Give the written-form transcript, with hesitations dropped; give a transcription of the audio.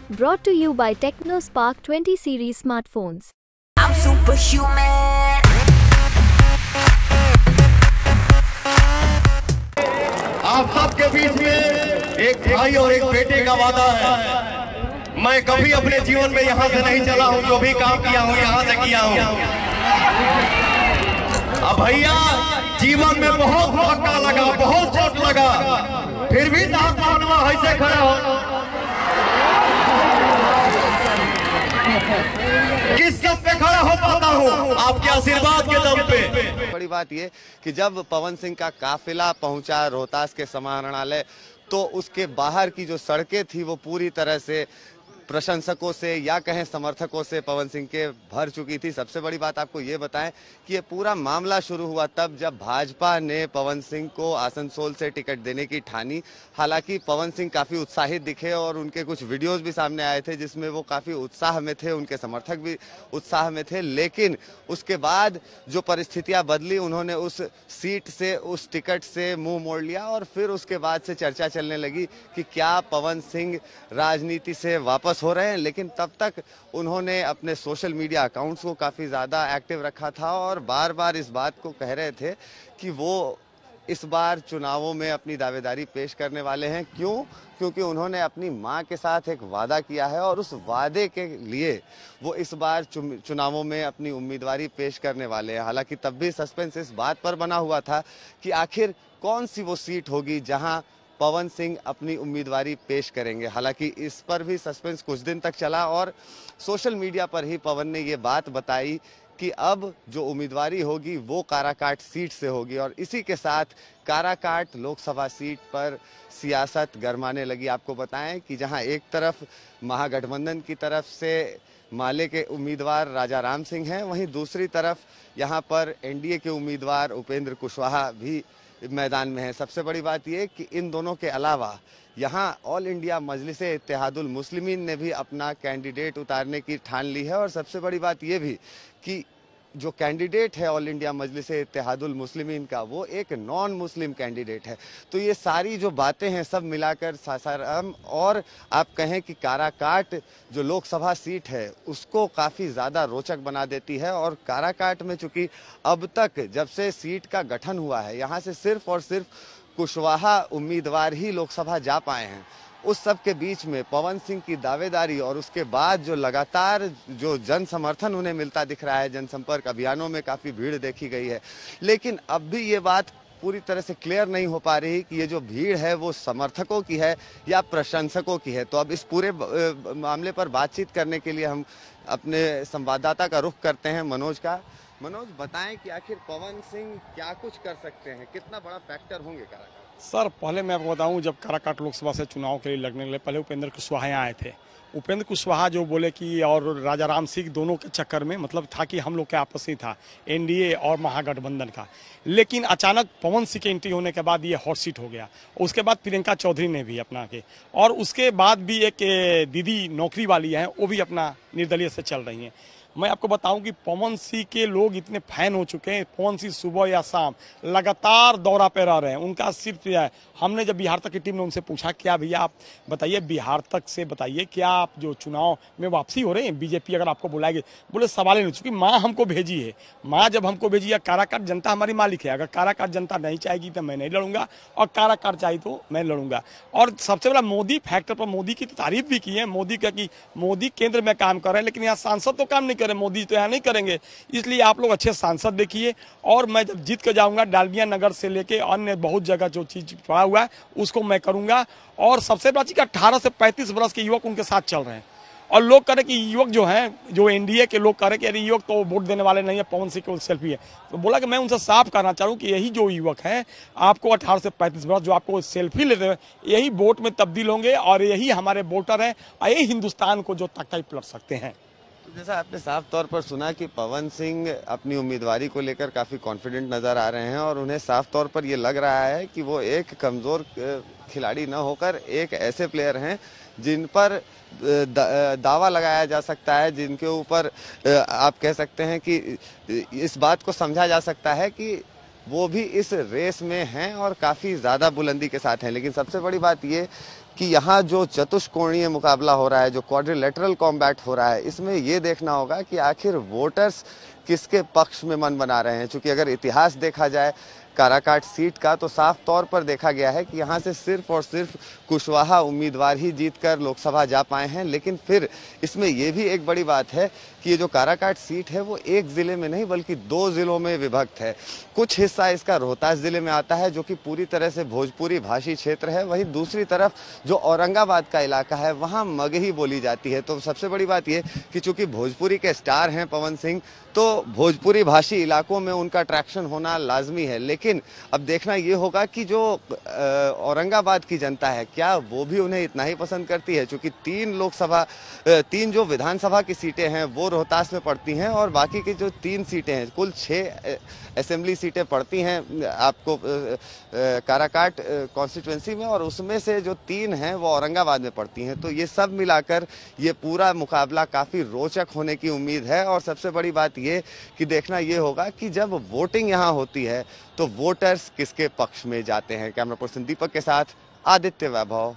Brought to you by TechnoSpark 20 series smartphones. I'm superhuman. आप सबके बीच में एक भाई और एक बेटे का वादा है। मैं कभी अपने जीवन में यहाँ से नहीं चला हूँ, जो भी काम किया हूँ यहाँ से किया हूँ। अब भैया जीवन में बहुत धक्का लगा, बहुत चोट लगा, फिर भी ऐसे खड़ा हो। किस सब पे खड़ा हो पाता हूँ? आपके आशीर्वाद के दम पे। बड़ी बात ये कि जब पवन सिंह का काफिला पहुंचा रोहतास के समाहरणालय, तो उसके बाहर की जो सड़कें थी वो पूरी तरह से प्रशंसकों से या कहें समर्थकों से पवन सिंह के भर चुकी थी। सबसे बड़ी बात आपको ये बताएं कि ये पूरा मामला शुरू हुआ तब जब भाजपा ने पवन सिंह को आसनसोल से टिकट देने की ठानी। हालांकि पवन सिंह काफी उत्साहित दिखे और उनके कुछ वीडियोस भी सामने आए थे जिसमें वो काफी उत्साह में थे, उनके समर्थक भी उत्साह में थे। लेकिन उसके बाद जो परिस्थितियां बदली, उन्होंने उस सीट से, उस टिकट से मुंह मोड़ लिया और फिर उसके बाद से चर्चा चलने लगी कि क्या पवन सिंह राजनीति से वापस हो रहे हैं। लेकिन तब तक उन्होंने अपने सोशल मीडिया अकाउंट्स को काफी ज्यादा एक्टिव रखा था और बार बार इस बात को कह रहे थे कि वो इस बार चुनावों में अपनी दावेदारी पेश करने वाले हैं। क्यों? क्योंकि उन्होंने अपनी मां के साथ एक वादा किया है और उस वादे के लिए वो इस बार चुनावों में अपनी उम्मीदवारी पेश करने वाले हैं। हालांकि तब भी सस्पेंस इस बात पर बना हुआ था कि आखिर कौन सी वो सीट होगी जहां पवन सिंह अपनी उम्मीदवारी पेश करेंगे। हालांकि इस पर भी सस्पेंस कुछ दिन तक चला और सोशल मीडिया पर ही पवन ने ये बात बताई कि अब जो उम्मीदवारी होगी वो काराकाट सीट से होगी। और इसी के साथ काराकाट लोकसभा सीट पर सियासत गरमाने लगी। आपको बताएं कि जहां एक तरफ महागठबंधन की तरफ से माले के उम्मीदवार राजा राम सिंह हैं, वहीं दूसरी तरफ यहां पर एनडीए के उम्मीदवार उपेंद्र कुशवाहा भी मैदान में है। सबसे बड़ी बात यह कि इन दोनों के अलावा यहाँ ऑल इंडिया मजलिसे इत्तेहादुल मुस्लिमीन ने भी अपना कैंडिडेट उतारने की ठान ली है। और सबसे बड़ी बात यह भी कि जो कैंडिडेट है ऑल इंडिया मजलिसे इत्तेहादुल मुस्लिमीन का, वो एक नॉन मुस्लिम कैंडिडेट है। तो ये सारी जो बातें हैं सब मिलाकर सासाराम और आप कहें कि काराकाट जो लोकसभा सीट है उसको काफ़ी ज़्यादा रोचक बना देती है। और काराकाट में चूंकि अब तक जब से सीट का गठन हुआ है, यहाँ से सिर्फ और सिर्फ कुशवाहा उम्मीदवार ही लोकसभा जा पाए हैं। उस सब के बीच में पवन सिंह की दावेदारी और उसके बाद जो लगातार जो जन समर्थन उन्हें मिलता दिख रहा है, जनसंपर्क अभियानों में काफ़ी भीड़ देखी गई है। लेकिन अब भी ये बात पूरी तरह से क्लियर नहीं हो पा रही कि ये जो भीड़ है वो समर्थकों की है या प्रशंसकों की है। तो अब इस पूरे मामले पर बातचीत करने के लिए हम अपने संवाददाता का रुख करते हैं, मनोज का। मनोज, बताएं कि आखिर पवन सिंह क्या कुछ कर सकते हैं, कितना बड़ा फैक्टर होंगे काराकाट? सर, पहले मैं आपको बताऊं, जब काराकाट लोकसभा से चुनाव के लिए लड़ने के लिए पहले उपेंद्र कुशवाहा यहाँ आए थे। उपेंद्र कुशवाहा जो बोले कि और राजा राम सिंह दोनों के चक्कर में मतलब था कि हम लोग के आपस में था एनडीए और महागठबंधन का। लेकिन अचानक पवन सिंह के एंट्री होने के बाद ये हॉट सीट हो गया। उसके बाद प्रियंका चौधरी ने भी अपना के, और उसके बाद भी एक दीदी नौकरी वाली हैं, वो भी अपना निर्दलीय से चल रही हैं। मैं आपको बताऊं कि पवन सिंह के लोग इतने फैन हो चुके हैं। पवन सिंह सुबह या शाम लगातार दौरा पे रह रहे हैं। उनका सिर्फ हमने जब बिहार तक की टीम ने उनसे पूछा, क्या भैया आप बताइए, बिहार तक से बताइए, क्या आप जो चुनाव में वापसी हो रहे हैं, बीजेपी अगर आपको बुलाएगी? बोले सवाल ही नहीं, चूंकि माँ हमको भेजी है। माँ जब हमको भेजी है, काराकाट जनता हमारी मालिक है। अगर काराकाट जनता नहीं चाहेगी तो मैं नहीं लड़ूंगा, और काराकाट चाहिए तो मैं लड़ूंगा। और सबसे बड़ा मोदी फैक्टर पर मोदी की तारीफ भी की है। मोदी का कि मोदी केंद्र में काम कर रहे हैं, लेकिन यहाँ सांसद तो काम नहीं करें, मोदी तो यहाँ नहीं करेंगे। इसलिए आप लोग अच्छे सांसद देखिए, और मैं जब जीत कर जाऊंगा डालमिया नगर से लेके अन्य बहुत जगह जो चीज पड़ा हुआ है उसको मैं करूंगा। और सबसे बड़ा चीज 18 से 35 वर्ष के युवक उनके साथ चल रहे हैं। और लोग कह रहे कि युवक जो हैं, जो एनडीए के लोग कह रहे कि अरे युवक तो वोट देने वाले नहीं है, पवन सिंह को सेल्फी है। तो बोला कि मैं उनसे साफ करना चाहूँ कि यही जो युवक हैं, आपको 18 से 35 वर्ष जो आपको सेल्फी लेते हैं, यही वोट में तब्दील होंगे और यही हमारे वोटर हैं, और यही हिंदुस्तान को जो तख्ता पलट सकते हैं। जैसा आपने साफ तौर पर सुना कि पवन सिंह अपनी उम्मीदवारी को लेकर काफ़ी कॉन्फिडेंट नज़र आ रहे हैं और उन्हें साफ तौर पर ये लग रहा है कि वो एक कमज़ोर खिलाड़ी न होकर एक ऐसे प्लेयर हैं जिन पर दावा लगाया जा सकता है, जिनके ऊपर आप कह सकते हैं कि इस बात को समझा जा सकता है कि वो भी इस रेस में हैं और काफ़ी ज़्यादा बुलंदी के साथ हैं। लेकिन सबसे बड़ी बात ये कि यहाँ जो चतुष्कोणीय मुकाबला हो रहा है, जो क्वाड्रिलेटरल कॉम्बैट हो रहा है, इसमें ये देखना होगा कि आखिर वोटर्स किसके पक्ष में मन बना रहे हैं। क्योंकि अगर इतिहास देखा जाए काराकाट सीट का, तो साफ तौर पर देखा गया है कि यहाँ से सिर्फ और सिर्फ कुशवाहा उम्मीदवार ही जीतकर लोकसभा जा पाए हैं। लेकिन फिर इसमें यह भी एक बड़ी बात है कि ये जो काराकाट सीट है वो एक ज़िले में नहीं बल्कि 2 ज़िलों में विभक्त है। कुछ हिस्सा इसका रोहतास ज़िले में आता है जो कि पूरी तरह से भोजपुरी भाषी क्षेत्र है, वहीं दूसरी तरफ जो औरंगाबाद का इलाका है वहाँ मगही बोली जाती है। तो सबसे बड़ी बात यह कि चूँकि भोजपुरी के स्टार हैं पवन सिंह, तो भोजपुरी भाषी इलाकों में उनका ट्रैक्शन होना लाजमी है। लेकिन अब देखना ये होगा कि जो औरंगाबाद की जनता है क्या वो भी उन्हें इतना ही पसंद करती है। चूँकि 3 जो विधानसभा की सीटें हैं वो रोहतास में पड़ती हैं और बाकी की जो 3 सीटें हैं, कुल 6 असेंबली सीटें पड़ती हैं आपको काराकाट कॉन्स्टिट्यूंसी में, और उसमें से जो 3 हैं वो औरंगाबाद में पड़ती हैं। तो ये सब मिलाकर ये पूरा मुकाबला काफ़ी रोचक होने की उम्मीद है। और सबसे बड़ी बात ये कि देखना ये होगा कि जब वोटिंग यहाँ होती है तो वोटर्स किसके पक्ष में जाते हैं। कैमरा पर्सन दीपक के साथ आदित्य वैभव,